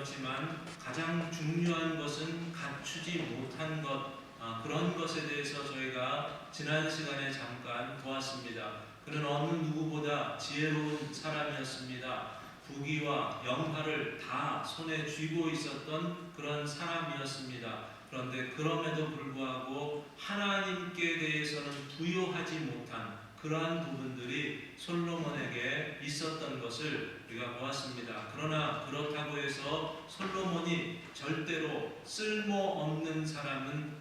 나누었지만 가장 중요한 것은 갖추지 못한 것, 그런 것에 대해서 저희가 지난 시간에 잠깐 보았습니다. 그는 어느 누구보다 지혜로운 사람이었습니다. 부귀와 영화를 다 손에 쥐고 있었던 그런 사람이었습니다. 그런데 그럼에도 불구하고 하나님께 대해서는 부요하지 못한 그러한 부분들이 솔로몬에게 있었던 것을 우리가 보았습니다. 그러나 그렇다고 해서 솔로몬이 절대로 쓸모없는 사람은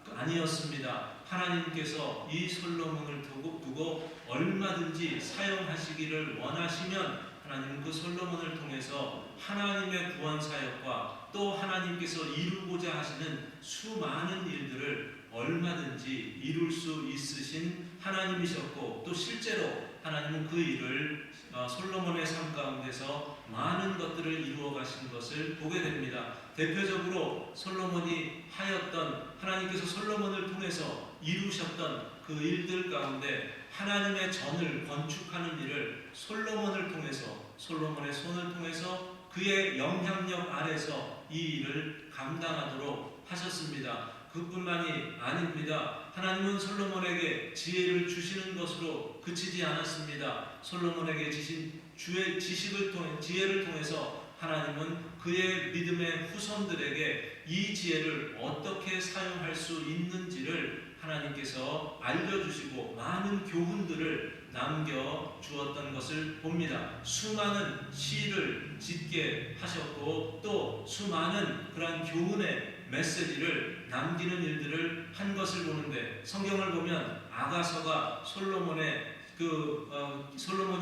아니었습니다. 하나님께서 이 솔로몬을 두고 얼마든지 사용하시기를 원하시면 하나님은 그 솔로몬을 통해서 하나님의 구원 사역과 또 하나님께서 이루고자 하시는 수많은 일들을 얼마든지 이룰 수 있으신 하나님이셨고, 또 실제로 하나님은 그 일을 솔로몬의 삶 가운데서 많은 것들을 이루어 가신 것을 보게 됩니다. 대표적으로 솔로몬이 하였던, 하나님께서 솔로몬을 통해서 이루셨던 그 일들 가운데 하나님의 전을 건축하는 일을 솔로몬을 통해서, 솔로몬의 손을 통해서 그의 영향력 아래서 이 일을 감당하도록 하셨습니다. 그뿐만이 아닙니다. 하나님은 솔로몬에게 지혜를 주시는 것으로 그치지 않았습니다. 솔로몬에게 주신 지혜를 통해서 하나님은 그의 믿음의 후손들에게 이 지혜를 어떻게 사용할 수 있는지를 하나님께서 알려주시고 많은 교훈들을 남겨주었던 것을 봅니다. 수많은 시를 짓게 하셨고 또 수많은 그러한 교훈의 메시지를 남기는 일들을 한 것을 보는데, 성경을 보면 아가서가 솔로몬이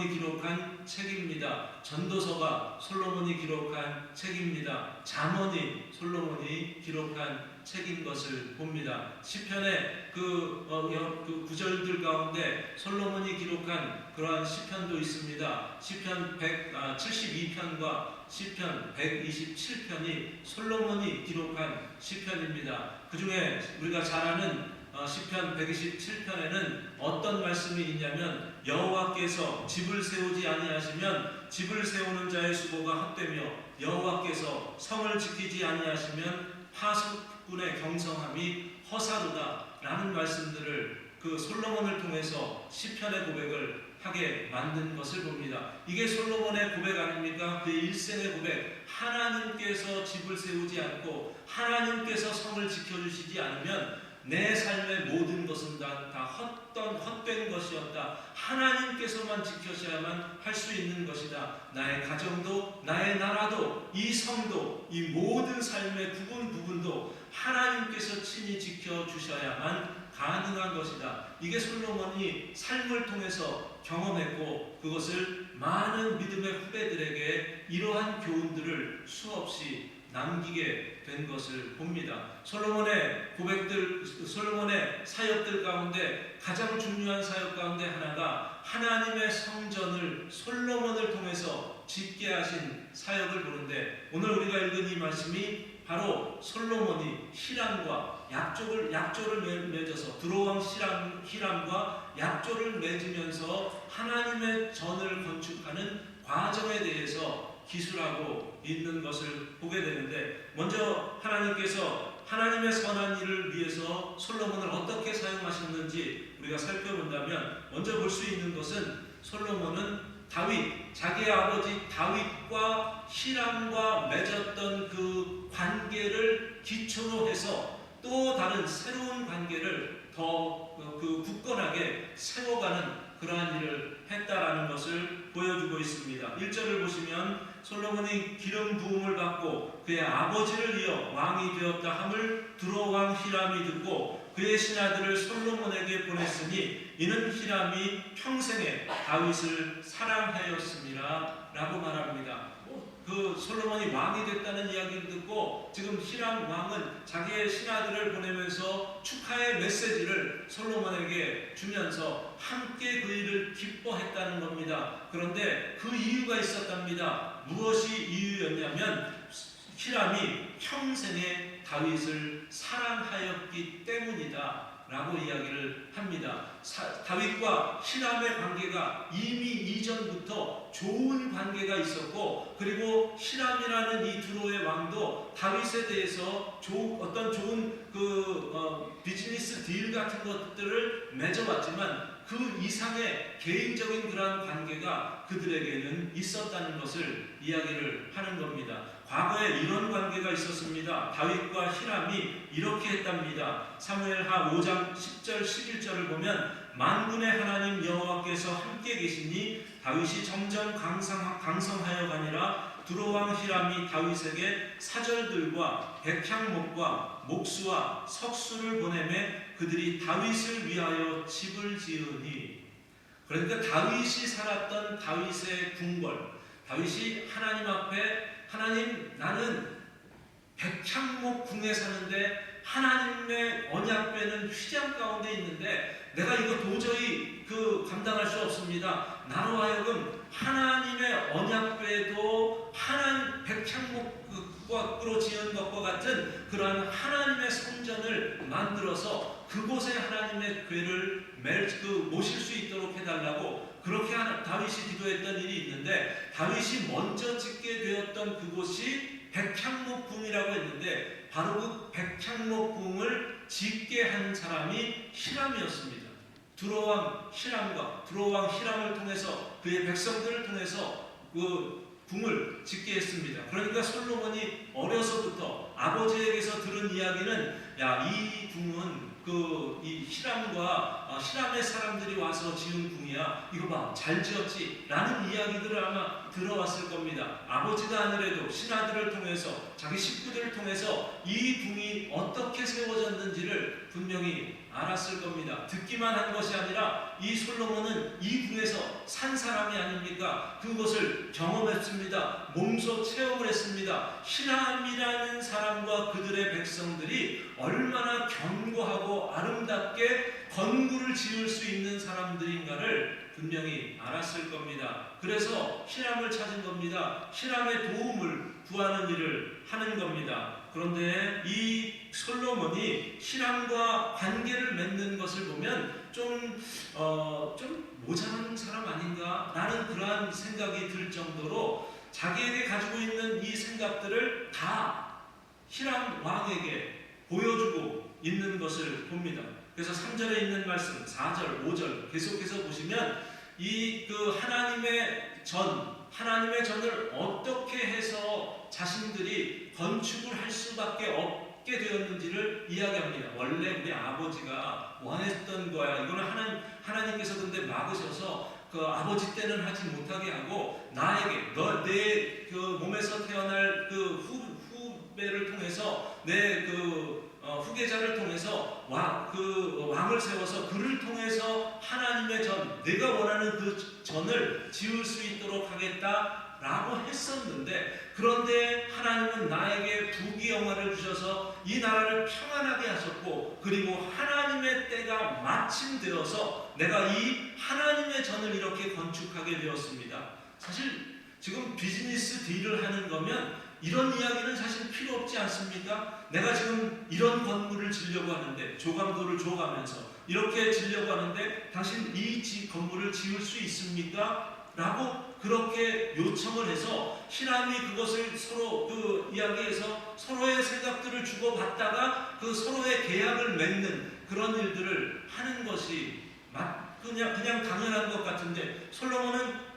기록한 책입니다. 전도서가 솔로몬이 기록한 책입니다. 잠언이 솔로몬이 기록한 책인 것을 봅니다. 시편의 그 구절들 가운데 솔로몬이 기록한 그러한 시편도 있습니다. 시편 172편과 시편 127편이 솔로몬이 기록한 시편입니다. 그 중에 우리가 잘 아는 시편 127편에는 어떤 말씀이 있냐면, 여호와께서 집을 세우지 아니하시면 집을 세우는 자의 수고가 헛되며 여호와께서 성을 지키지 아니하시면 파수꾼의 경성함이 허사로다 라는 말씀들을 그 솔로몬을 통해서 시편의 고백을 하게 만든 것을 봅니다. 이게 솔로몬의 고백 아닙니까? 그의 일생의 고백. 하나님께서 집을 세우지 않고 하나님께서 성을 지켜주시지 않으면 내 삶의 모든 것은 다 헛된 것이었다. 하나님께서만 지켜셔야만 할 수 있는 것이다. 나의 가정도, 나의 나라도, 이 성도, 이 모든 삶의 부분도 하나님께서 친히 지켜주셔야만 가능한 것이다. 이게 솔로몬이 삶을 통해서 경험했고, 그것을 많은 믿음의 후배들에게 이러한 교훈들을 수없이 남기게 된 것을 봅니다. 솔로몬의 고백들, 솔로몬의 사역들 가운데 가장 중요한 사역 가운데 하나가 하나님의 성전을 솔로몬을 통해서 짓게 하신 사역을 보는데, 오늘 우리가 읽은 이 말씀이 바로 솔로몬이 히람과 약조를 맺어서, 두로왕 히람과 약조를 맺으면서 하나님의 전을 건축하는 과정에 대해서 기술하고 있는 것을 보게 되는데, 먼저 하나님께서 하나님의 선한 일을 위해서 솔로몬을 어떻게 사용하셨는지 우리가 살펴본다면, 먼저 볼 수 있는 것은 솔로몬은 자기의 아버지 다윗과 히람과 맺었던 그 관계를 기초로 해서 또 다른 새로운 관계를 더 굳건하게 세워가는 그러한 일을 했다라는 것을 보여주고 있습니다. 1절을 보시면 솔로몬이 기름 부음을 받고 그의 아버지를 이어 왕이 되었다 함을 두로왕 히람이 듣고 그의 신하들을 솔로몬에게 보냈으니 이는 히람이 평생에 다윗을 사랑하였습니다 라고 말합니다. 그 솔로몬이 왕이 됐다는 이야기를 듣고 지금 히람 왕은 자기의 신하들을 보내면서 축하의 메시지를 솔로몬에게 주면서 함께 그 일을 기뻐했다는 겁니다. 그런데 그 이유가 있었답니다. 무엇이 이유였냐면, 히람이 평생에 다윗을 사랑하였기 때문이다 라고 이야기를 합니다. 다윗과 히람의 관계가 이미 이전부터 좋은 관계가 있었고, 그리고 히람이라는 이 두로의 왕도 다윗에 대해서 어떤 좋은 비즈니스 딜 같은 것들을 맺어왔지만 그 이상의 개인적인 그러한 관계가 그들에게는 있었다는 것을 이야기를 하는 겁니다. 과거에 이런 관계가 있었습니다. 다윗과 히람이 이렇게 했답니다. 사무엘하 5장 10절 11절을 보면 만군의 하나님 여호와께서 함께 계시니 다윗이 점점 강성하여 가니라. 두로왕 히람이 다윗에게 사절들과 백향목과 목수와 석수를 보내매 그들이 다윗을 위하여 집을 지으니. 그러니까 다윗이 살았던 다윗의 궁궐, 다윗이 하나님 앞에 하나님, 나는 백향목 궁에 사는데 하나님의 언약궤는 휘장 가운데 있는데 내가 이거 도저히 감당할 수 없습니다. 나로 하여금 하나님의 언약궤도 하나님 백향목으로 지은 것과 같은 그러한 하나님의 성전을 만들어서 그곳에 하나님의 궤를 모실 수 있도록 해달라고 그렇게 다윗이 기도했던 일이 있는데, 다윗이 먼저 짓게 되었던 그곳이 백향목궁이라고 했는데 바로 그 백향목궁을 짓게 한 사람이 히람이었습니다. 두로왕 히람을 통해서 그의 백성들을 통해서 그 궁을 짓게 했습니다. 그러니까 솔로몬이 어려서부터 아버지에게서 들은 이야기는, 이 궁은 이 히람의 사람들이 와서 지은 궁이야. 이거 봐, 잘 지었지? 라는 이야기들을 아마 들어왔을 겁니다. 아버지가 아니래도 신하들을 통해서, 자기 식구들을 통해서 이 궁이 어떻게 세워졌는지를 분명히 알았을 겁니다. 듣기만 한 것이 아니라 이 솔로몬은 이 궁에서 산 사람이 아닙니까? 그것을 경험했습니다. 몸소 체험을 했습니다. 히람이라는 사람과 그들의 백성들이 얼마나 견고하고 아름답게 건물을 지을 수 있는 사람들인가를 분명히 알았을 겁니다. 그래서 히람을 찾은 겁니다. 히람의 도움을 구하는 일을 하는 겁니다. 그런데 이 솔로몬이 히람과 관계를 맺는 것을 보면 좀 모자란 사람 아닌가 라는 그러한 생각이 들 정도로 자기에게 가지고 있는 이 생각들을 다 히람 왕에게 보여주고 있는 것을 봅니다. 그래서 3절에 있는 말씀, 4절, 5절 계속해서 보시면 하나님의 전을 어떻게 해서 자신들이 건축을 할 수밖에 없게 되었는지를 이야기합니다. 원래 우리 아버지가 원했던 거야. 이거는 하나님께서 근데 막으셔서 아버지 때는 하지 못하게 하고 나에게 내 몸에서 태어날 후배를 통해서 내 후계자를 통해서 왕을 세워서 그를 통해서 하나님의 내가 원하는 그 전을 지을 수 있도록 하겠다라고 했었는데, 그런데 하나님은 나에게 부귀영화를 주셔서 이 나라를 평안하게 하셨고, 그리고 하나님의 때가 마침 되어서 내가 이 하나님의 전을 이렇게 건축하게 되었습니다. 사실 지금 비즈니스 딜을 하는 거면 이런 이야기는 사실 필요 없지 않습니까? 내가 지금 이런 건물을 지으려고 하는데, 조감도를 줘가면서 이렇게 지으려고 하는데 당신 이 건물을 지을 수 있습니까? 라고 그렇게 요청을 해서 히람이 그것을 서로 이야기해서 서로의 생각들을 주고받다가 서로의 계약을 맺는 그런 일들을 하는 것이 그냥 당연한 것 같은데, 솔로몬은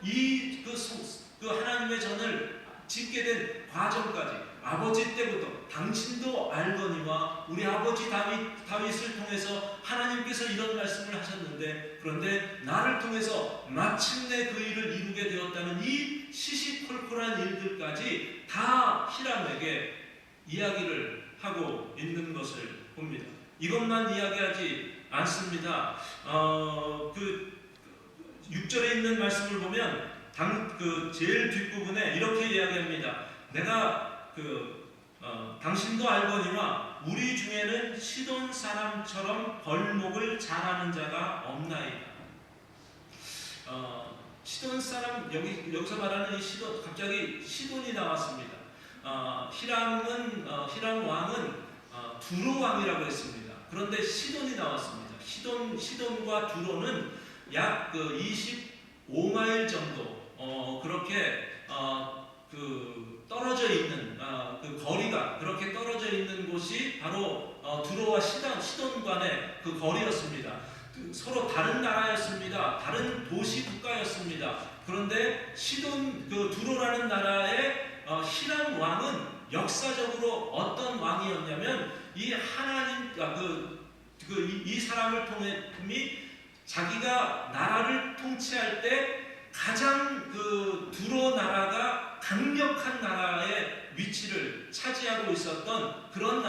그 하나님의 전을 짓게 된 과정까지 아버지 때부터 당신도 알거니와 우리 아버지 다윗을 통해서 하나님께서 이런 말씀을 하셨는데, 그런데 나를 통해서 마침내 그 일을 이루게 되었다는 이 시시콜콜한 일들까지 다 히람에게 이야기를 하고 있는 것을 봅니다. 이것만 이야기하지 않습니다. 6절에 있는 말씀을 보면 제일 뒷부분에 이렇게 이야기합니다. 내가 당신도 알거니와 우리 중에는 시돈 사람처럼 벌목을 잘하는 자가 없나이다. 시돈 사람, 여기서 말하는 이 시돈, 갑자기 시돈이 나왔습니다. 히람 왕은 두로 왕이라고 했습니다. 그런데 시돈이 나왔습니다. 시돈과 두로는 약 25마일 정도 그렇게 떨어져 있는 그 거리가 그렇게 떨어져 있는 곳이 바로 두로와 시돈 간의 그 거리였습니다. 서로 다른 나라였습니다. 다른 도시 국가였습니다. 그런데 두로라는 나라의 히람 왕은 역사적으로 어떤 왕이었냐면 이 하나님 이 사람을 통해 자기가 나라를 통치할 때 가장 두로 나라가 강력한 나라의 위치를 차지하고 있었던 그런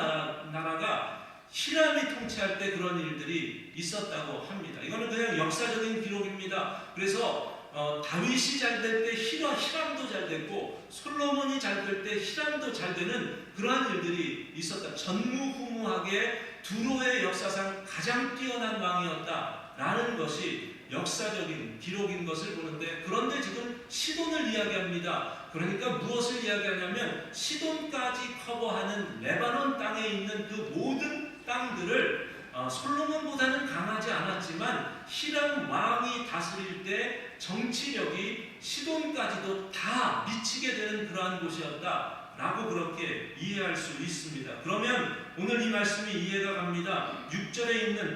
나라가 히람이 통치할 때 그런 일들이 있었다고 합니다. 이거는 그냥 역사적인 기록입니다. 그래서 다윗이 잘 될 때 히람도 잘 됐고 솔로몬이 잘 될 때 히람도 잘 되는 그러한 일들이 있었다. 전무후무하게 두로의 역사상 가장 뛰어난 왕이었다라는 것이 역사적인 기록인 것을 보는데, 그런데 지금 시돈을 이야기합니다. 그러니까 무엇을 이야기하냐면 시돈까지 커버하는 레바논 땅에 있는 그 모든 땅들을 솔로몬보다는 강하지 않았지만 히람 왕이 다스릴 때 정치력이 시돈까지도 다 미치게 되는 그러한 곳이었다라고 그렇게 이해할 수 있습니다. 그러면 오늘 이 말씀이 이해가 갑니다. 6절에 있는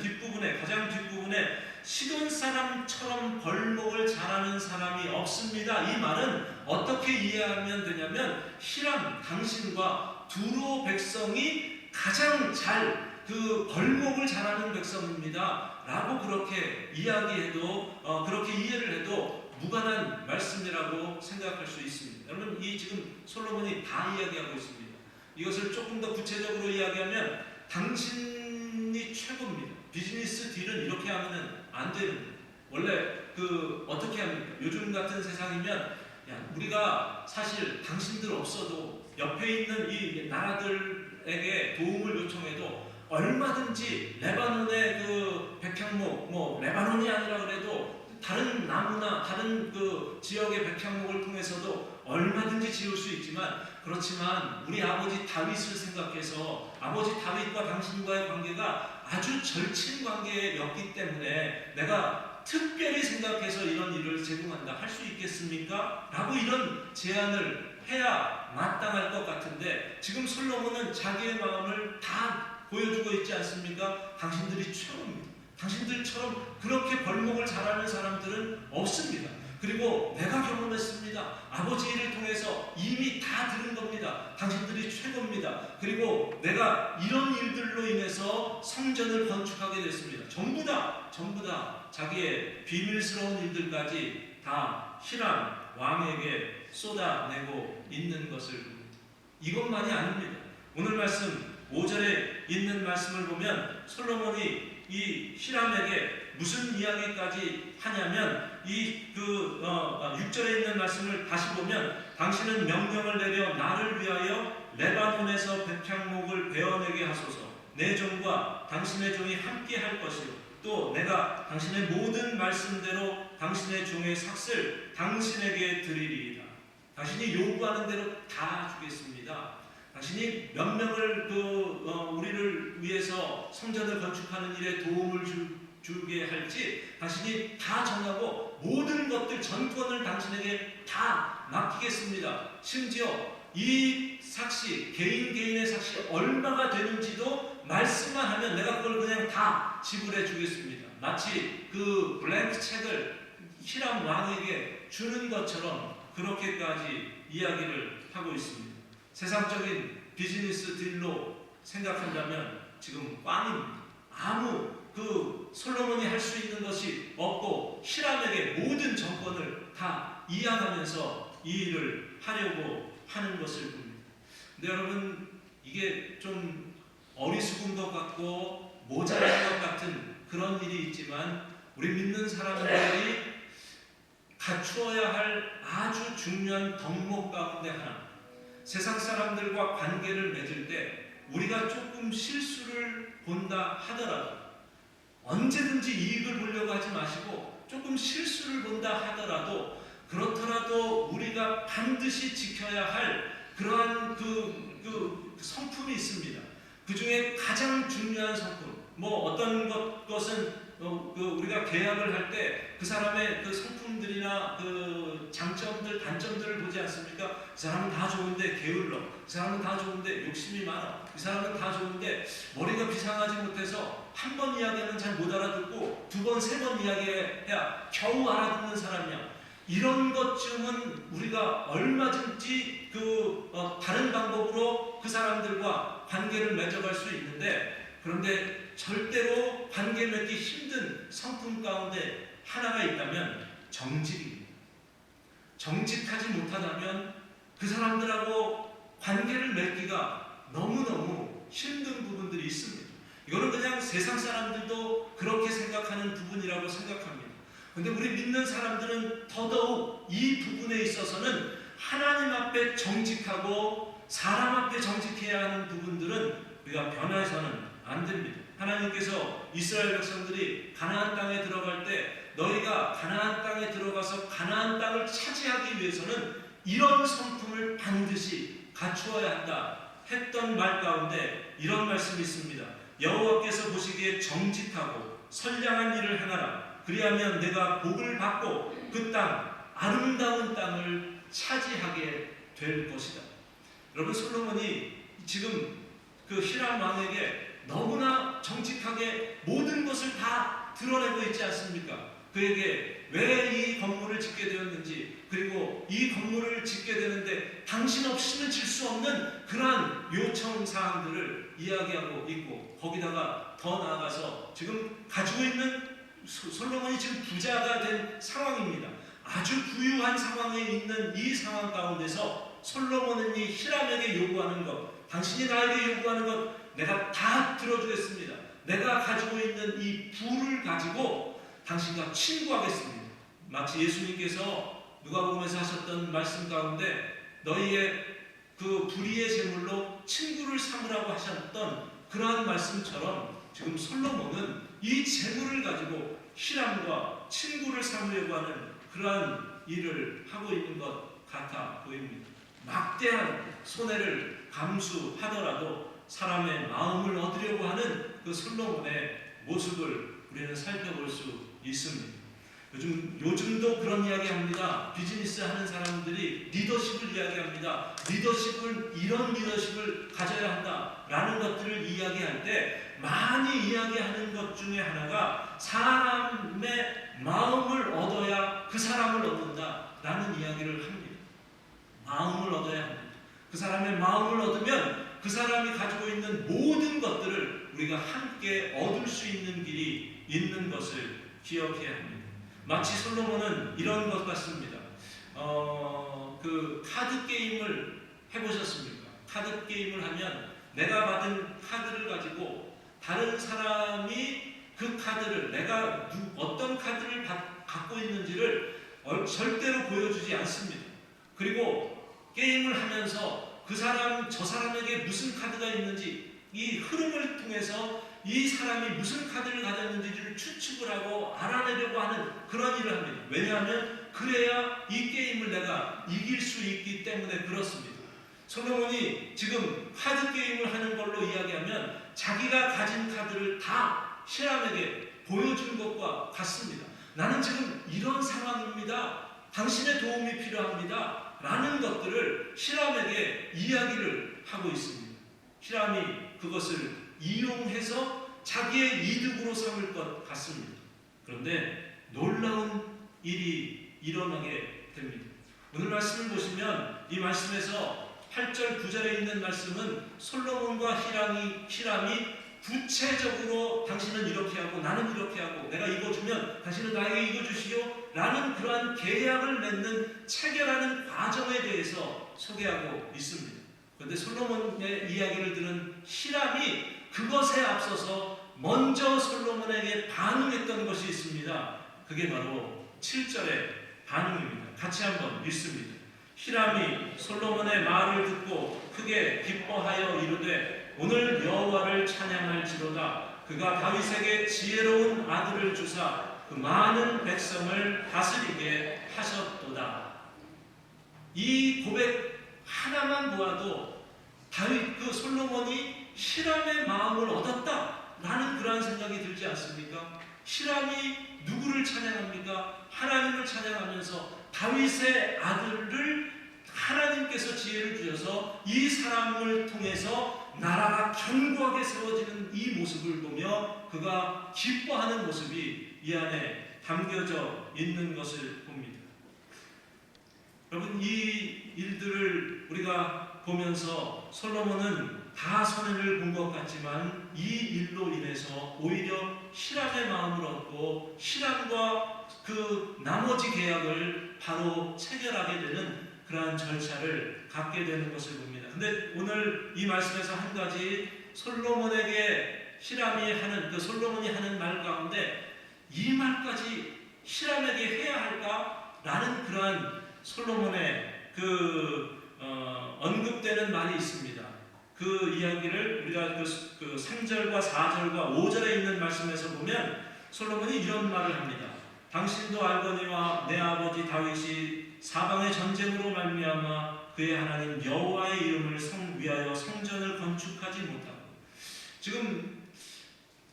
가장 뒷부분에 시돈 사람처럼 벌목을 잘하는 사람이 없습니다. 이 말은 어떻게 이해하면 되냐면 히람 당신과 두로 백성이 가장 벌목을 잘하는 백성입니다 라고 그렇게 그렇게 이해를 해도 무관한 말씀이라고 생각할 수 있습니다. 여러분, 지금 솔로몬이 다 이야기하고 있습니다. 이것을 조금 더 구체적으로 이야기하면 당신이 최고입니다. 비즈니스 딜은 이렇게 하면 안 되는, 원래 어떻게 합니까? 요즘 같은 세상이면 우리가 사실 당신들 없어도 옆에 있는 이 나라들에게 도움을 요청해도 얼마든지 레바논의 백향목, 레바논이 아니라 그래도 다른 나무나 다른 지역의 백향목을 통해서도 얼마든지 지을 수 있지만, 그렇지만 우리 아버지 다윗을 생각해서 아버지 다윗과 당신과의 관계가 아주 절친 관계였기 때문에 내가 특별히 생각해서 이런 일을 제공한다 할 수 있겠습니까? 라고 이런 제안을 해야 마땅할 것 같은데, 지금 솔로몬은 자기의 마음을 다 보여주고 있지 않습니까? 당신들이 최고입니다. 당신들처럼 그렇게 벌목을 잘하는 사람들은 없습니다. 그리고 내가 경험했습니다. 아버지 일을 통해서 이미 다 들은 겁니다. 당신들이 최고입니다. 그리고 내가 이런 일들로 인해서 성전을 건축하게 됐습니다. 전부 다 자기의 비밀스러운 일들까지 다 히람 왕에게 쏟아내고 있는 것을 봅니다. 이것만이 아닙니다. 오늘 말씀 5절에 있는 말씀을 보면 솔로몬이 이 히람에게 무슨 이야기까지 하냐면 6절에 있는 말씀을 다시 보면 당신은 명령을 내려 나를 위하여 레바논에서 백향목을 베어내게 하소서. 내 종과 당신의 종이 함께 할 것이요 또 내가 당신의 모든 말씀대로 당신의 종의 삭슬 당신에게 드리리이다. 당신이 요구하는 대로 다 주겠습니다. 당신이 몇 명을 우리를 위해서 성전을 건축하는 일에 도움을 주게 할지 당신이 다 정하고 모든 것들 전권을 당신에게 다 맡기겠습니다. 심지어 이 삭시, 개인의 삭시 얼마가 되는지도 말씀만 하면 내가 그걸 그냥 다 지불해 주겠습니다. 마치 블랭크 책을 히람 왕에게 주는 것처럼 그렇게까지 이야기를 하고 있습니다. 세상적인 비즈니스 딜로 생각한다면 지금 꽝입니다. 아무 솔로몬이 할 수 있는 것이 없고 히람에게 모든 정권을 다 이양하면서 이 일을 하려고 하는 것을 봅니다. 근데 여러분, 이게 좀 어리숙은 것 같고 모자란 것 같은 그런 일이 있지만 우리 믿는 사람들이 갖추어야 할 아주 중요한 덕목 가운데 하나, 세상 사람들과 관계를 맺을 때 우리가 조금 실수를 본다 하더라도 언제든지 이익을 보려고 하지 마시고 조금 실수를 본다 하더라도 그렇더라도 우리가 반드시 지켜야 할 그러한 성품이 있습니다. 그 중에 가장 중요한 성품, 뭐 어떤 것은 우리가 계약을 할 때 그 사람의 그 성품들이나 그 장점들, 단점들을 보지 않습니까? 이 사람은 다 좋은데 게을러, 이 사람은 다 좋은데 욕심이 많아, 이 사람은 다 좋은데 머리가 비상하지 못해서 한 번 이야기하면 잘 못 알아듣고 두 번, 세 번 이야기해야 겨우 알아듣는 사람이야. 이런 것쯤은 우리가 얼마든지 다른 방법으로 그 사람들과 관계를 맺어갈 수 있는데, 그런데 절대로 관계 맺기 힘든 성품 가운데 하나가 있다면 정직입니다. 정직하지 못하다면 그 사람들하고 관계를 맺기가 너무너무 힘든 부분들이 있습니다. 이거는 그냥 세상 사람들도 그렇게 생각하는 부분이라고 생각합니다. 그런데 우리 믿는 사람들은 더더욱 이 부분에 있어서는 하나님 앞에 정직하고 사람 앞에 정직해야 하는 부분들은 우리가 변해서는 안 됩니다. 하나님께서 이스라엘 백성들이 가나안 땅에 들어갈 때 너희가 가나안 땅에 들어가서 가나안 땅을 차지하기 위해서는 이런 성품을 반드시 갖추어야 한다 했던 말 가운데 이런 말씀이 있습니다. 여호와께서 보시기에 정직하고 선량한 일을 행하라. 그리하면 내가 복을 받고 그 땅, 아름다운 땅을 차지하게 될 것이다. 여러분, 솔로몬이 지금 그 히람 왕에게 너무나 정직하게 모든 것을 다 드러내고 있지 않습니까? 그에게 왜 이 건물을 짓게 되었는지, 그리고 이 건물을 짓게 되는데 당신 없이는 질 수 없는 그러한 요청사항들을 이야기하고 있고, 거기다가 더 나아가서 지금 가지고 있는 솔로몬이 지금 부자가 된 상황입니다. 아주 부유한 상황에 있는 이 상황 가운데서 솔로몬이 히람에게 요구하는 것, 당신이 나에게 요구하는 것 내가 다 들어주겠습니다. 내가 가지고 있는 이 부를 가지고 당신과 친구하겠습니다. 마치 예수님께서 누가복음에서 하셨던 말씀 가운데 너희의 그 불의의 제물로 친구를 삼으라고 하셨던 그러한 말씀처럼 지금 솔로몬은 이 제물을 가지고 히람과 친구를 삼으려고 하는 그러한 일을 하고 있는 것 같아 보입니다. 막대한 손해를 감수하더라도 사람의 마음을 얻으려고 하는 그 솔로몬의 모습을 우리는 살펴볼 수 있습니다. 요즘도 그런 이야기 합니다. 비즈니스 하는 사람들이 리더십을 이야기합니다. 이런 리더십을 가져야 한다라는 것들을 이야기할 때 많이 이야기하는 것 중에 하나가 사람의 마음을 얻어야 그 사람을 얻는다라는 이야기를 합니다. 마음을 얻어야 합니다. 그 사람의 마음을 얻으면 그 사람이 가지고 있는 모든 것들을 우리가 함께 얻을 수 있는 길이 있는 것을 기억해야 합니다. 마치 솔로몬은 이런 것 같습니다. 그 카드 게임을 해보셨습니까? 카드 게임을 하면 내가 받은 카드를 가지고 다른 사람이 그 카드를, 내가 어떤 카드를 갖고 있는지를 절대로 보여주지 않습니다. 그리고 게임을 하면서 저 사람에게 무슨 카드가 있는지 이 흐름을 통해서 이 사람이 무슨 카드를 가졌는지를 추측을 하고 알아내려고 하는 그런 일을 합니다. 왜냐하면 그래야 이 게임을 내가 이길 수 있기 때문에 그렇습니다. 솔로몬이 지금 카드 게임을 하는 걸로 이야기하면 자기가 가진 카드를 다 히람에게 보여준 것과 같습니다. 나는 지금 이런 상황입니다. 당신의 도움이 필요합니다. 라는 것들을 히람에게 이야기를 하고 있습니다. 히람이 그것을 이용해서 자기의 이득으로 삼을 것 같습니다. 그런데 놀라운 일이 일어나게 됩니다. 오늘 말씀을 보시면 이 말씀에서 8절 9절에 있는 말씀은 솔로몬과 히람이 구체적으로 당신은 이렇게 하고 나는 이렇게 하고 내가 이거 주면 당신은 나에게 이거 주시오 라는 그러한 계약을 맺는 체결하는 과정에 대해서 소개하고 있습니다. 그런데 솔로몬의 이야기를 들은 히람이 그것에 앞서서 먼저 솔로몬에게 반응했던 것이 있습니다. 그게 바로 7절의 반응입니다. 같이 한번 읽습니다. 히람이 솔로몬의 말을 듣고 크게 기뻐하여 이르되 오늘 여호와를 찬양할지로다. 그가 다윗에게 지혜로운 아들을 주사 그 많은 백성을 다스리게 하셨도다. 이 고백 하나만 보아도 솔로몬이 히람의 마음을 얻었다 라는 그러한 생각이 들지 않습니까? 히람이 누구를 찬양합니까? 하나님을 찬양하면서 다윗의 아들을 하나님께서 지혜를 주셔서 이 사람을 통해서 나라가 견고하게 세워지는 이 모습을 보며 그가 기뻐하는 모습이 이 안에 담겨져 있는 것을 봅니다. 여러분, 이 일들을 우리가 보면서 솔로몬은 다 손해를 본 것 같지만 이 일로 인해서 오히려 히람의 마음을 얻고 히람과 그 나머지 계약을 바로 체결하게 되는 그러한 절차를 갖게 되는 것을 봅니다. 근데 오늘 이 말씀에서 한 가지 솔로몬에게 히람이 하는 그 솔로몬이 하는 말 가운데 이 말까지 히람에게 해야 할까라는 그러한 솔로몬의 언급되는 말이 있습니다. 그 이야기를 우리가 그 3절과 4절과 5절에 있는 말씀에서 보면 솔로몬이 이런 말을 합니다. 당신도 알거니와 내 아버지 다윗이 사방의 전쟁으로 말미암아 그의 하나님 여호와의 이름을 위하여 성전을 건축하지 못하고, 지금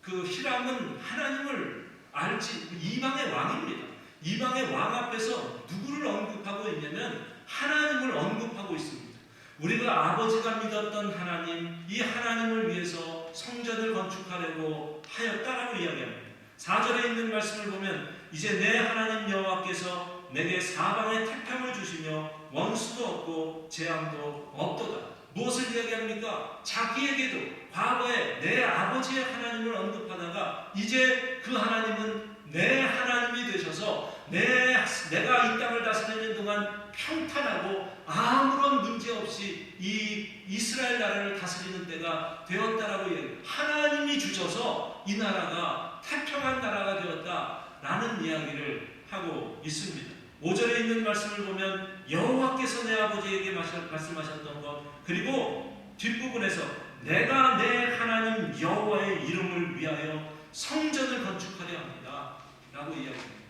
그 히람은 하나님을 알지, 이방의 왕입니다. 이방의 왕 앞에서 누구를 언급하고 있냐면 하나님을 언급하고 있습니다. 우리가 아버지가 믿었던 하나님, 이 하나님을 위해서 성전을 건축하려고 하였다라고 이야기합니다. 4절에 있는 말씀을 보면 이제 내 하나님 여호와께서 내게 사방에 태평을 주시며 원수도 없고 재앙도 없도다. 무엇을 이야기합니까? 자기에게도 과거에 내 아버지의 하나님을 언급하다가 이제 그 하나님은 내 하나님이 되셔서 내가 이 땅을 다스리는 동안 평탄하고 아무런 문제 없이 이 이스라엘 나라를 다스리는 때가 되었다라고 이야기해요. 하나님이 주셔서 이 나라가 태평한 나라가 되었다라는 이야기를 하고 있습니다. 5절에 있는 말씀을 보면 여호와께서 내 아버지에게 말씀하셨던 것, 그리고 뒷부분에서 내가 내 하나님 여호와의 이름을 위하여 성전을 건축하려 합니다 라고 이야기합니다.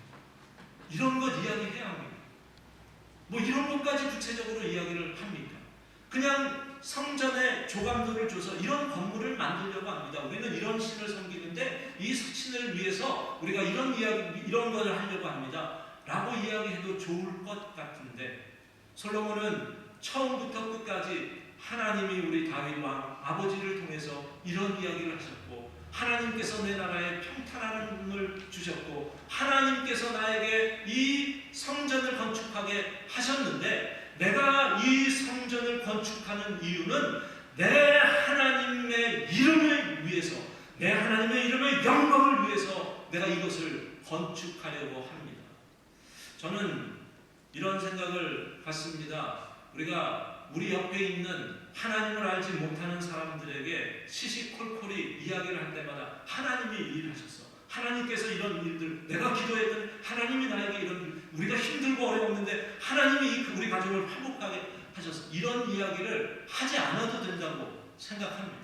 이런 것 이야기해야 합니다. 뭐 이런 것까지 구체적으로 이야기를 합니까? 그냥 성전에 조감도를 줘서 이런 건물을 만들려고 합니다. 우리는 이런 신을 섬기는데 이 신을 위해서 우리가 이런 것을 하려고 합니다 라고 이야기해도 좋을 것 같은데, 솔로몬은 처음부터 끝까지 하나님이 우리 다윗 왕 아버지를 통해서 이런 이야기를 하셨고, 하나님께서 내 나라에 평탄함을 주셨고, 하나님께서 나에게 이 성전을 건축하게 하셨는데, 내가 이 성전을 건축하는 이유는 내 하나님의 이름을 위해서, 내 하나님의 이름의 영광을 위해서 내가 이것을 건축하려고 합니다. 저는 이런 생각을 갖습니다. 우리가 우리 옆에 있는 하나님을 알지 못하는 사람들에게 시시콜콜이 이야기를 할 때마다 하나님이 일하셨어, 하나님께서 이런 일들, 내가 기도했더니 하나님이 나에게 이런, 우리가 힘들고 어려웠는데 하나님이 우리 가정을 화목하게 하셔서, 이런 이야기를 하지 않아도 된다고 생각합니다.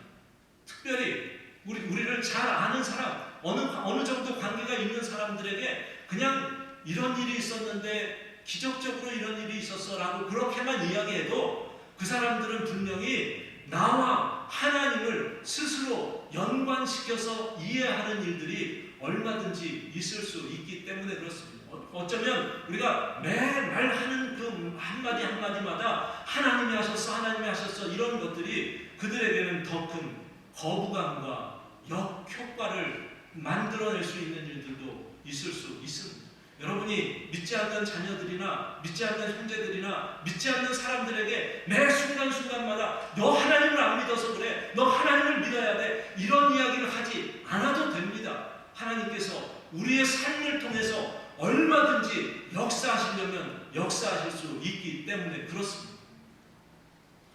특별히 우리를 잘 아는 사람, 어느 정도 관계가 있는 사람들에게 그냥 이런 일이 있었는데 기적적으로 이런 일이 있었어 라고 그렇게만 이야기해도 그 사람들은 분명히 나와 하나님을 스스로 연관시켜서 이해하는 일들이 얼마든지 있을 수 있기 때문에 그렇습니다. 어쩌면 우리가 매말 하는 그 한마디 한마디마다 하나님이 하셨어, 하나님이 하셨어, 이런 것들이 그들에게는 더 큰 거부감과 역효과를 만들어낼 수 있는 일들도 있을 수 있습니다. 여러분이 믿지 않는 자녀들이나 믿지 않는 형제들이나 믿지 않는 사람들에게 매 순간순간마다 너 하나님을 안 믿어서 그래, 너 하나님을 믿어야 돼, 이런 이야기를 하지 않아도 됩니다. 하나님께서 우리의 삶을 통해서 얼마든지 역사하시려면 역사하실 수 있기 때문에 그렇습니다.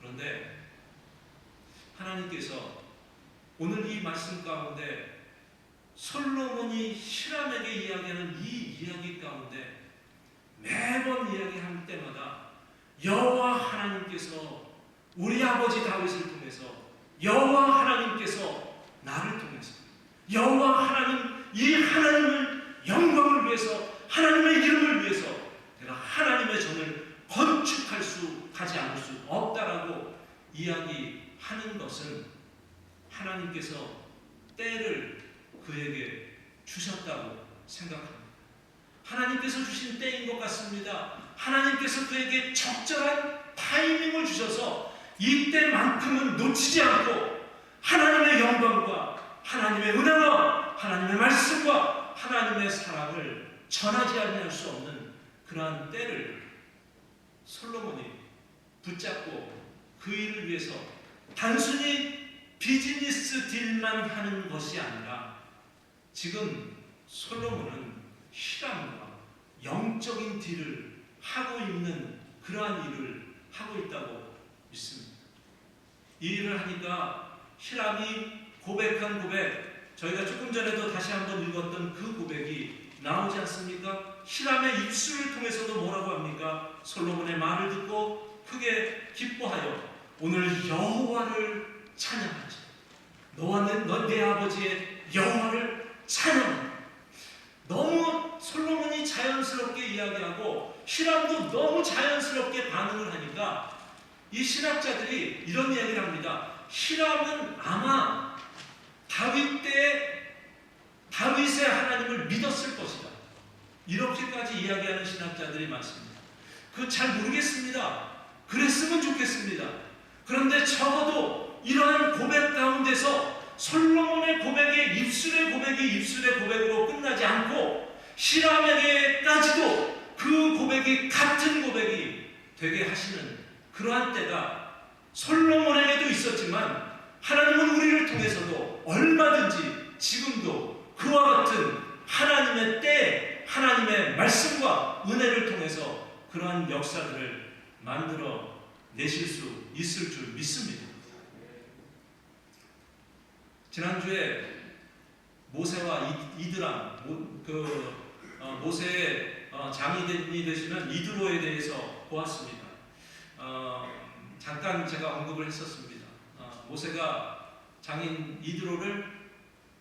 그런데 하나님께서 오늘 이 말씀 가운데 솔로몬이 히람에게 이야기하는 이 이야기 가운데 매번 이야기할 때마다 여호와 하나님께서 우리 아버지 다윗을 통해서, 여호와 하나님께서 나를 통해서, 여호와 하나님, 이 하나님을 영광을 위해서, 하나님의 이름을 위해서 내가 하나님의 전을 건축하지 않을 수 없다라고 이야기하는 것은 하나님께서 때를 그에게 주셨다고 생각합니다. 하나님께서 주신 때인 것 같습니다. 하나님께서 그에게 적절한 타이밍을 주셔서 이때만큼은 놓치지 않고 하나님의 영광과 하나님의 은혜와 하나님의 말씀과 하나님의 사랑을 전하지 아니할 수 없는 그러한 때를 솔로몬이 붙잡고 그 일을 위해서 단순히 비즈니스 딜만 하는 것이 아니라 지금 솔로몬은 히람과 영적인 딜을 하고 있는 그러한 일을 하고 있다고 믿습니다. 이 일을 하니까 히람이 고백한 고백, 저희가 조금 전에도 다시 한번 읽었던 그 고백이 나오지 않습니까? 히람의 입술을 통해서도 뭐라고 합니까? 솔로몬의 말을 듣고 크게 기뻐하여 오늘 여호와를 찬양하자. 너와 내 아버지의 여호와를 찬양하자. 너무 솔로몬이 자연스럽게 이야기하고 히람도 너무 자연스럽게 반응을 하니까 이 신학자들이 이런 이야기를 합니다. 히람은 아마 다윗 때 다윗의 하나님을 믿었을 것이다. 이렇게까지 이야기하는 신학자들이 많습니다. 그거 잘 모르겠습니다. 그랬으면 좋겠습니다. 그런데 적어도 이러한 고백 가운데서 솔로몬의 고백이 입술의 고백으로 끝나지 않고 히람에게까지도 그 고백이 같은 고백이 되게 하시는 그러한 때가 솔로몬에게도 있었지만 하나님은 우리를 통해서도 얼마든지 지금도 그와 같은 하나님의 때, 하나님의 말씀과 은혜를 통해서 그러한 역사들을 만들어 내실 수 있을 줄 믿습니다. 지난주에 모세와 이드람, 모세의 장인이 되시는 이드로에 대해서 보았습니다. 잠깐 제가 언급을 했었습니다. 모세가 장인 이드로를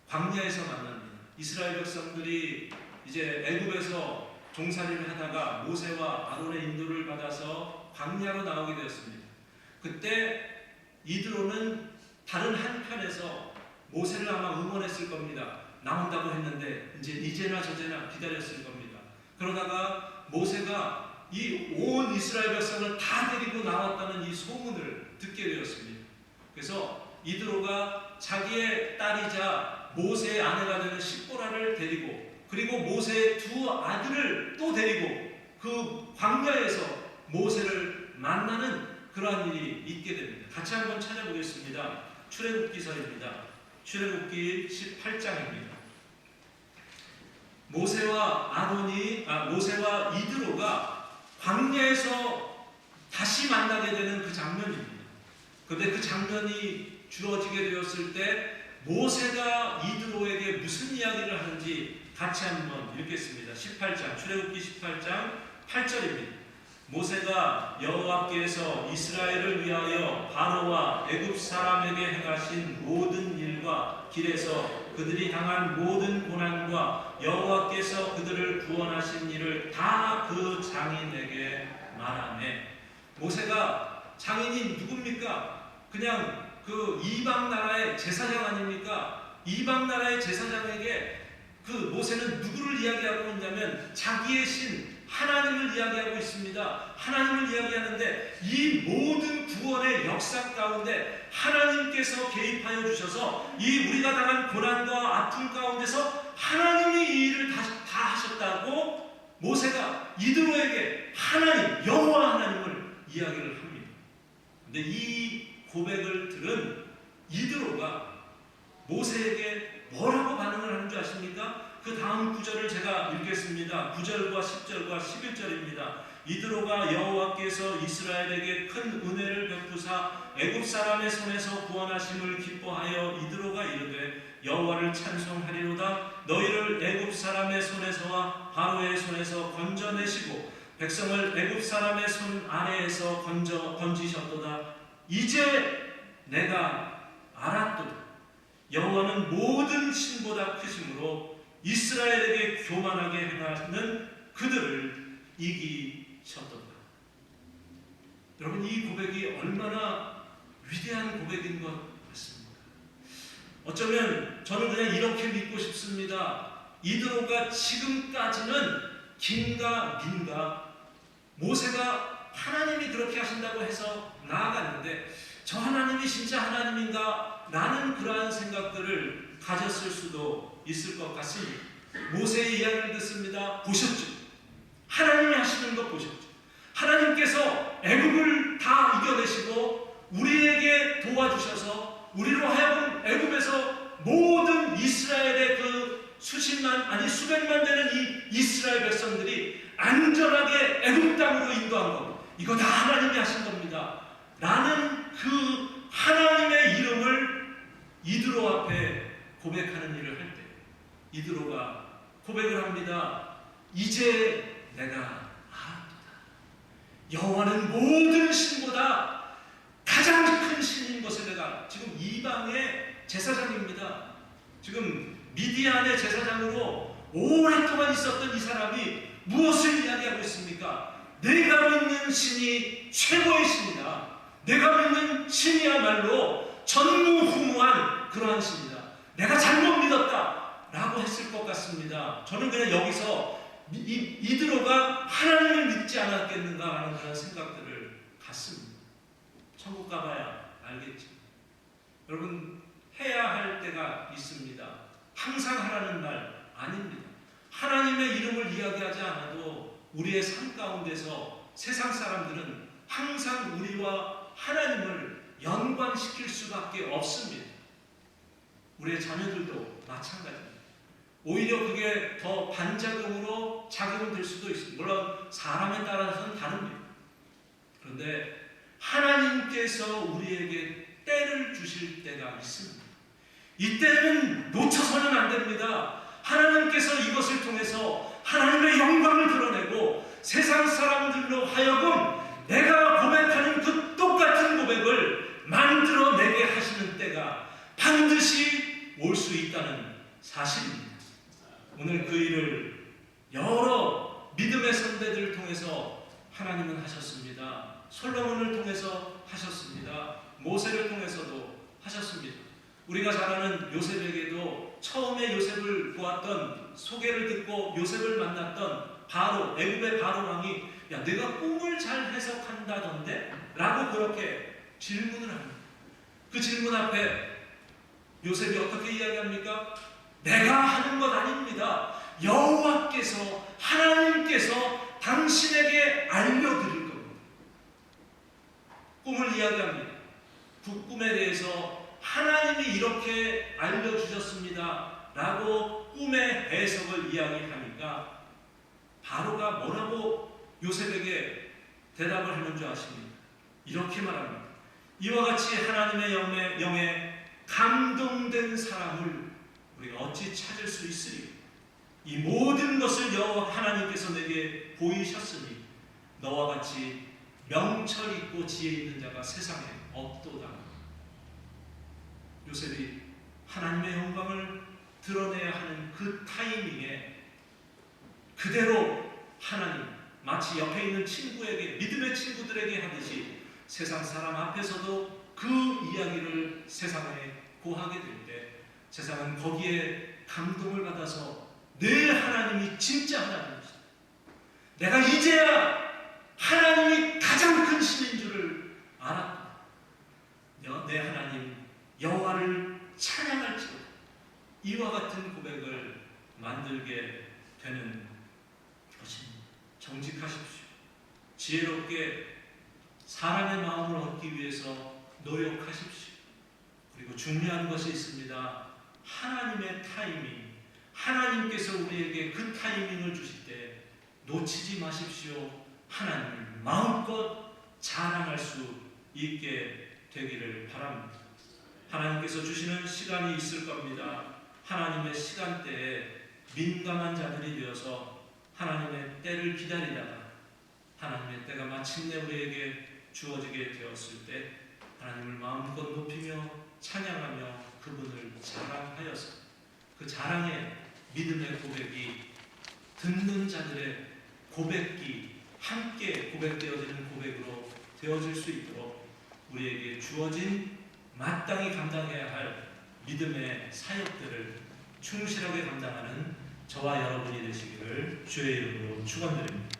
광야에서 만납니다. 이스라엘 백성들이 이제 애굽에서 종살이를 하다가 모세와 아론의 인도를 받아서 광야로 나오게 되었습니다. 그때 이드로는 다른 한편에서 모세를 아마 응원했을 겁니다. 나온다고 했는데 이제나 저제나 기다렸을 겁니다. 그러다가 모세가 이 온 이스라엘 백성을 다 데리고 나왔다는 이 소문을 듣게 되었습니다. 그래서 이드로가 자기의 딸이자 모세의 아내가 되는 십보라를 데리고 그리고 모세의 두 아들을 또 데리고 그 광야에서 모세를 만나는 그러한 일이 있게 됩니다. 같이 한번 찾아보겠습니다. 출애굽기서입니다. 출애굽기 18장입니다. 모세와 이드로가 광야에서 다시 만나게 되는 그 장면입니다. 그런데 그 장면이 주어지게 되었을 때 모세가 이드로에게 무슨 이야기를 하는지 같이 한번 읽겠습니다. 18장, 출애굽기 18장 8절입니다. 모세가 여호와께서 이스라엘을 위하여 바로와 애굽 사람에게 행하신 모든 일과 길에서 그들이 당한 모든 고난과 여호와께서 그들을 구원하신 일을 다 그 장인에게 말하네. 모세가 장인이 누굽니까? 그냥 그 이방 나라의 제사장 아닙니까? 이방 나라의 제사장에게 그 모세는 누구를 이야기하고 있냐면 자기의 신 하나님을 이야기하고 있습니다. 하나님을 이야기하는데 이 모든 구원의 역사 가운데 하나님께서 개입하여 주셔서 이 우리가 당한 고난과 아픔 가운데서 하나님이 이 일을 다 하셨다고 모세가 이드로에게 하나님, 여호와 하나님을 이야기를 합니다. 근데 이 고백을 들은 이드로가 모세에게 뭐라고 반응을 하는 줄 아십니까? 그 다음 구절을 제가 읽겠습니다. 9절과 10절과 11절입니다. 이드로가 여호와께서 이스라엘에게 큰 은혜를 베푸사 애굽 사람의 손에서 구원하심을 기뻐하여 이드로가 이르되 여호와를 찬송하리로다. 너희를 애굽 사람의 손에서와 바로의 손에서 건져내시고 백성을 애굽 사람의 손 아래에서 건지셨도다. 이제 내가 알았도다. 여호와는 모든 신보다 크심으로 이스라엘에게 교만하게 행하는 그들을 이기셨도다. 여러분, 이 고백이 얼마나 위대한 고백인 것 같습니다. 어쩌면 저는 그냥 이렇게 믿고 싶습니다. 이드로가 지금까지는 긴가 민가 모세가 하나님이 그렇게 하신다고 해서 나아갔는데 저 하나님이 진짜 하나님인가? 라는 그러한 생각들을 가졌을 수도 있을 것 같습니다. 모세의 이야기를 듣습니다. 보셨죠? 하나님이 하시는 것 보셨죠? 하나님께서 애굽을 다 이겨내시고 우리에게 도와주셔서 우리로 하여금 애굽에서 모든 이스라엘의 그 수백만 되는 이 이스라엘 백성들이 안전하게 애굽 땅으로 인도한 것, 이거 다 하나님이 하신 겁니다. 라는 그 하나님의 이름을 이드로 앞에 고백하는 일을 할 때 이드로가 고백을 합니다. 이제 내가 알았다. 여호와는 모든 신보다 가장 큰 신인 것을 내가, 지금 이방의 제사장입니다. 지금 미디안의 제사장으로 오랫동안 있었던 이 사람이 무엇을 이야기하고 있습니까? 내가 믿는 신이 최고의 신이다. 내가 믿는 신이야말로 전무후무한 그러한 신이다. 내가 잘못 믿었다 라고 했을 것 같습니다. 저는 그냥 여기서 이드로가 하나님을 믿지 않았겠는가 하는 그런 생각들을 갖습니다. 천국 가봐야 알겠죠. 여러분, 해야 할 때가 있습니다. 항상 하라는 말 아닙니다. 하나님의 이름을 이야기하지 않아도 우리의 삶 가운데서 세상 사람들은 항상 우리와 하나님을 연관시킬 수밖에 없습니다. 우리의 자녀들도 마찬가지입니다. 오히려 그게 더 반작용으로 작용될 수도 있습니다. 물론 사람에 따라서는 다릅니다. 그런데 하나님께서 우리에게 때를 주실 때가 있습니다. 이때는 놓쳐서는 안 됩니다. 하나님께서 이것을 통해서 하나님의 영광을 드러내고 세상 사람들로 하여금 내가 고백하는 그 똑같은 고백을 만들어내게 하시는 때가 반드시 올 수 있다는 사실입니다. 오늘 그 일을 여러 믿음의 선배들을 통해서 하나님은 하셨습니다. 솔로몬을 통해서 하셨습니다. 모세를 통해서도 하셨습니다. 우리가 잘 아는 요셉에게도 처음에 요셉을 보았던, 소개를 듣고 요셉을 만났던 바로, 애굽의 바로 왕이 야, 내가 꿈을 잘 해석한다던데? 라고 그렇게 질문을 합니다. 그 질문 앞에 요셉이 어떻게 이야기합니까? 내가 하는 것 아닙니다. 여호와께서, 하나님께서 당신에게 알려드릴 겁니다. 꿈을 이야기합니다. 그 꿈에 대해서 하나님이 이렇게 알려주셨습니다 라고 꿈의 해석을 이야기하니까 바로가 뭐라고 요셉에게 대답을 하는 줄 아십니까? 이렇게 말합니다. 이와 같이 하나님의 영에 감동된 사람을 우리가 어찌 찾을 수 있으리요? 이 모든 것을 여호와 하나님께서 내게 보이셨으니 너와 같이 명철 있고 지혜 있는 자가 세상에 없도다. 요셉이 하나님의 영광을 드러내야 하는 그 타이밍에 그대로 하나님, 마치 옆에 있는 친구에게, 믿음의 친구들에게 하듯이 세상 사람 앞에서도 그 이야기를 세상에 고하게 될 때 세상은 거기에 감동을 받아서 내 하나님이 진짜 하나님이시다. 내가 이제야 하나님이 가장 큰 신인 줄을 알았다. 내 하나님 여호와를 찬양할지어다. 이와 같은 고백을 만들게 되는 것입니다. 정직하십시오. 지혜롭게 사람의 마음을 얻기 위해서 노력하십시오. 그리고 중요한 것이 있습니다. 하나님의 타이밍, 하나님께서 우리에게 그 타이밍을 주실 때 놓치지 마십시오. 하나님을 마음껏 자랑할 수 있게 되기를 바랍니다. 하나님께서 주시는 시간이 있을 겁니다. 하나님의 시간대에 민감한 자들이 되어서 하나님의 때를 기다리다가 하나님의 때가 마침내 우리에게 주어지게 되었을 때 하나님을 마음껏 높이며 찬양하며 그분을 자랑하여서 그 자랑의 믿음의 고백이 듣는 자들의 고백이 함께 고백되어지는 고백으로 되어질 수 있도록 우리에게 주어진 마땅히 감당해야 할 믿음의 사역들을 충실하게 감당하는 저와 여러분이 되시기를 주의 이름으로 축원드립니다.